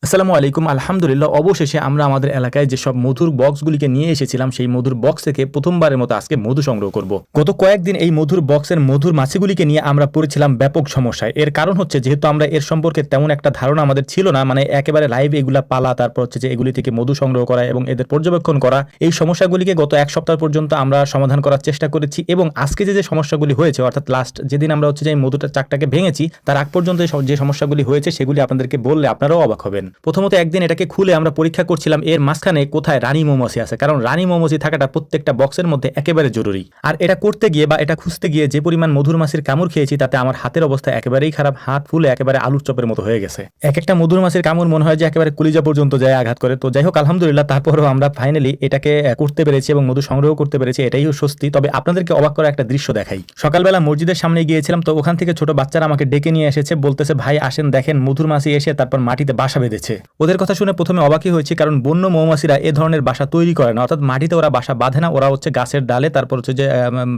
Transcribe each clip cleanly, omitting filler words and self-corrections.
আসসালামু আলাইকুম। আলহামদুলিল্লাহ, অবশেষে আমরা আমাদের এলাকায় যেসব মধুর বক্সগুলিকে নিয়ে এসেছিলাম সেই মধুর বক্স থেকে প্রথমবারের মতো আজকে মধু সংগ্রহ করব। গত কয়েকদিন এই মধুর বক্সের মধুর মাছিগুলিকে নিয়ে আমরা পড়েছিলাম ব্যাপক সমস্যায়। এর কারণ হচ্ছে যেহেতু আমরা এর সম্পর্কে তেমন একটা ধারণা আমাদের ছিল না, মানে একেবারে লাইভ এগুলা পালা, তারপর হচ্ছে যে এগুলি থেকে মধু সংগ্রহ করা এবং এদের পর্যবেক্ষণ করা, এই সমস্যাগুলিকে গত এক সপ্তাহ পর্যন্ত আমরা সমাধান করার চেষ্টা করেছি। এবং আজকে যে সমস্যাগুলি হয়েছে, অর্থাৎ লাস্ট যেদিন আমরা হচ্ছে যে এই মধুটার চাকটাকে ভেঙেছি, তার আগ পর্যন্ত যে সমস্যাগুলি হয়েছে সেগুলি আপনাদেরকে বললে আপনারাও অবাক হবেন। প্রথমত একদিন এটাকে খুলে আমরা পরীক্ষা করছিলাম এর মাঝখানে কোথায় রানী মৌমাছি আছে, কারণ রানী মৌমাছি থাকাটা প্রত্যেকটা বক্সের মধ্যে একেবারে জরুরি। আর এটা করতে গিয়ে বা এটা খুঁজতে গিয়ে যে পরিমাণ মধুর মাছির কামড় খেয়েছি তাতে আমার হাতের অবস্থা একেবারেই খারাপ, হাত ফুলে একেবারে আলুর চপের মতো হয়ে গেছে। এক একটা মধুর মাছির কামড় মনে হয় যে একেবারে কলিজা পর্যন্ত যায় আঘাত করে। তো যাই হোক, আলহামদুলিল্লাহ তারপরেও আমরা ফাইনালি এটাকে করতে পেরেছি এবং মধু সংগ্রহ করতে পেরেছি, এটাই স্বস্তি। তবে আপনাদেরকে অবাক করা একটা দৃশ্য দেখাই। সকালবেলা মসজিদের সামনে গিয়েছিলাম, তো ওখান থেকে ছোট বাচ্চারা আমাকে ডেকে নিয়ে এসেছে, বলতেছে ভাই আসেন দেখেন মধুর মাছি এসে তারপর মাটিতে বাসা বেঁধেছে। ওদের কথা শুনে প্রথমে অবাকই হয়েছে, কারণ বন্য মৌমাছিরা এ ধরনের বাসা তৈরি করে না, অর্থাৎ মাটিতে ওরা বাসা বাঁধে না, ওরা হচ্ছে গাছের ডালে, তারপর হচ্ছে যে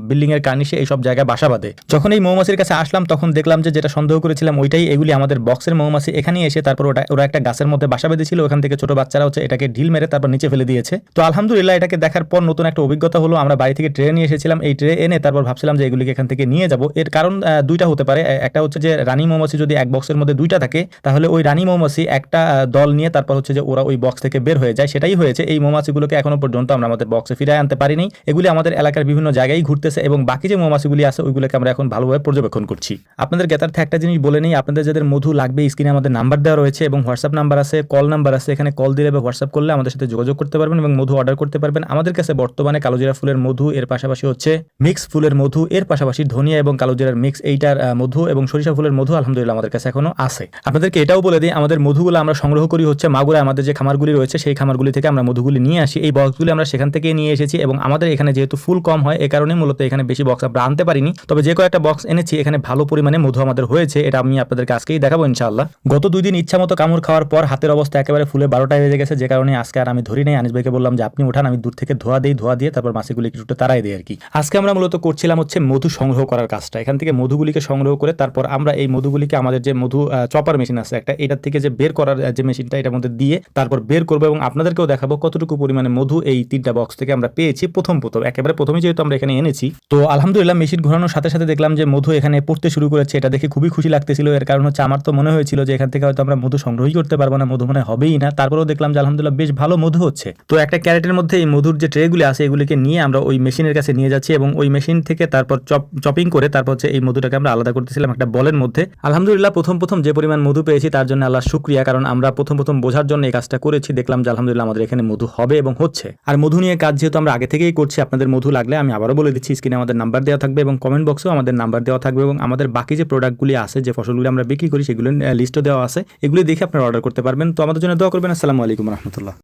বিল্ডিং এর কার্নিশে এইসব জায়গায় বাসা বাঁধে। যখন এই মৌমাছির কাছে আসলাম তখন দেখলাম যে যেটা সন্দেহ করেছিলাম ওইটাই, এগুলি আমাদের বক্সের মৌমাছি। এখানে এসে তারপর ওরা একটা গাছের মধ্যে বাসা বেঁধেছিল, ওখান থেকে ছোট বাচ্চারা হচ্ছে এটাকে ঢিল মেরে তারপর নিচে ফেলে দিয়েছে। তো আলহামদুলিল্লাহ এটাকে দেখার পর নতুন একটা অভিজ্ঞতা হলো। আমরা বাড়ি থেকে ট্রে নিয়ে এসেছিলাম, এই ট্রে এনে তারপর ভাবছিলাম যে এগুলিকে এখান থেকে নিয়ে যাব। এর কারণ দুইটা হতে পারে। একটা হচ্ছে যে রানী মৌমাছি যদি এক বক্সের মধ্যে দুইটা থাকে তাহলে ওই রানী মৌমাছি একটা দল নিয়ে তারপর হচ্ছে যে ওরা ওই বক্স থেকে বের হয়ে যায়, সেটাই হয়েছে। এই মৌমাছিগুলোকে এখনো পর্যন্ত আমরা আমাদের বক্সে ফিরিয়ে আনতে পারিনি। এগুলি আমাদের এলাকার বিভিন্ন জায়গায় ঘুরতেছে এবং বাকি যে মৌমাছিগুলি আছে ওইগুলোকে আমরা এখন ভালোভাবে পর্যবেক্ষণ করছি। আপনাদের জ্ঞাতার্থে একটা জিনিস বলে নেই, আপনাদের যাদের মধু লাগবে স্ক্রিনে আমাদের নাম্বার দেওয়া রয়েছে এবং হোয়াটসঅ্যাপ নাম্বার আছে, কল নাম্বার আছে। এখানে কল দিলে বা হোয়াটসঅ্যাপ করলে আমাদের সাথে যোগাযোগ করতে পারবেন এবং মধু অর্ডার করতে পারবেন। আমাদের কাছে বর্তমানে কালোজিরা ফুলের মধু, এর পাশাপাশি হচ্ছে মিক্স ফুলের মধু, এর পাশাপাশি ধনিয়া এবং কালোজিরার মিক্স এইটার মধু এবং সরিষা ফুলের মধু আলহামদুলিল্লাহ আমাদের কাছে এখনো আছে। আপনাদেরকে এটাও বলে দিই, আমাদের মধুগুলো আমরা সংগ্রহ করি হচ্ছে মাগুরায় আমাদের যে খামারগুলি রয়েছে সেই খামারগুলি থেকে আমরা মধুগুলি নিয়ে আসি। এই বক্সগুলি আমরা সেখান থেকে নিয়ে এসেছি এবং আমাদের এখানে যেহেতু ফুল কম হয় এ কারণে মূলত এখানে বেশি বক্স আমরা আনতে পারিনি। তবে যে কয়েকটা বক্স এনেছি এখানে ভালো পরিমাণে মধু আমাদের হয়েছে, এটা আমি আপনাদেরকে আজকেই দেখাবো ইনশাআল্লাহ। গত 2 দিন ইচ্ছা মতো কামড় খাওয়ার পর হাতের অবস্থা একেবারে ফুলে 12টায় বেজে গেছে, যে কারণে আজকে আর আমি ধরি নাই। আনিস ভাইকে বললাম যে আপনি উঠান, আমি দূর থেকে ধোয়া দিয়ে তারপর মাছিগুলি একটু তাড়াই দিই আর কি। আজকে আমরা মূলত করছিলাম হচ্ছে মধু সংগ্রহ করার কাজটা। এখান থেকে মধুগুলিকে সংগ্রহ করে তারপর আমরা এই মধুগুলিকে আমাদের যে মধু চপার মেশিন আছে একটা, এটার থেকে যে বের করার যে মেশিনটা এটার মধ্যে দিয়ে তারপর বের করবো এবং আপনাদেরকেও দেখাবো কতটুকু পরিমাণে মধু এই 3টা বক্স থেকে আমরা পেয়েছি। প্রথম একেবারে প্রথমে যেহেতু আমরা এখানে এনেছি, তো আলহামদুলিল্লাহ মেশিন ঘোরানোর সাথে সাথে দেখলাম যে মধু এখানে পড়তে শুরু করেছে। এটা দেখে খুবই খুশি লাগতেছিল। এর কারণ হচ্ছে আমার তো মনে হয়েছিল যে এখান থেকে হয়তো আমরা মধু সংগ্রহই করতে পারবো না, মধু মনে হবেই না। তারপরেও দেখলাম যে আলহামদুলিল্লাহ বেশ ভালো মধু হচ্ছে। তো একটা ক্যারেটের মধ্যে এই মধুর যে ট্রেগুলি আছে এগুলিকে নিয়ে আমরা ওই মেশিনের কাছে নিয়ে যাচ্ছি এবং ওই মেশিন থেকে তারপর চপিং করে তারপর হচ্ছে এই মধুটাকে আমরা আলাদা করতেছিলাম একটা বলের মধ্যে। আলহামদুলিল্লাহ প্রথম যে পরিমাণ মধু পেয়েছি তার জন্য আল্লাহ শুকরিয়া, কারণ আমরা প্রথম বোঝার জন্য এই কাজটা করেছি। দেখলাম যে আলহামদুলিল্লাহ আমাদের এখানে মধু হবে এবং হচ্ছে। আর মধু নিয়ে কাজ যেহেতু আমরা আগে থেকেই করছি, আপনাদের মধু লাগলে আমি আবারও বলে দিচ্ছি স্ক্রিনে আমাদের নাম্বার দেওয়া থাকবে এবং কমেন্ট বক্সেও আমাদের নাম্বার দেওয়া থাকবে এবং আমাদের বাকি যে প্রোডাক্টগুলি আছে, যে ফসলগুলি আমরা বিক্রি করি সেগুলোর লিস্টও দেওয়া আছে, এগুলি দেখে আপনারা অর্ডার করতে পারবেন। তো আমাদের জন্য দোয়া করবেন। আসসালামু আলাইকুম রহমতুল্লাহ।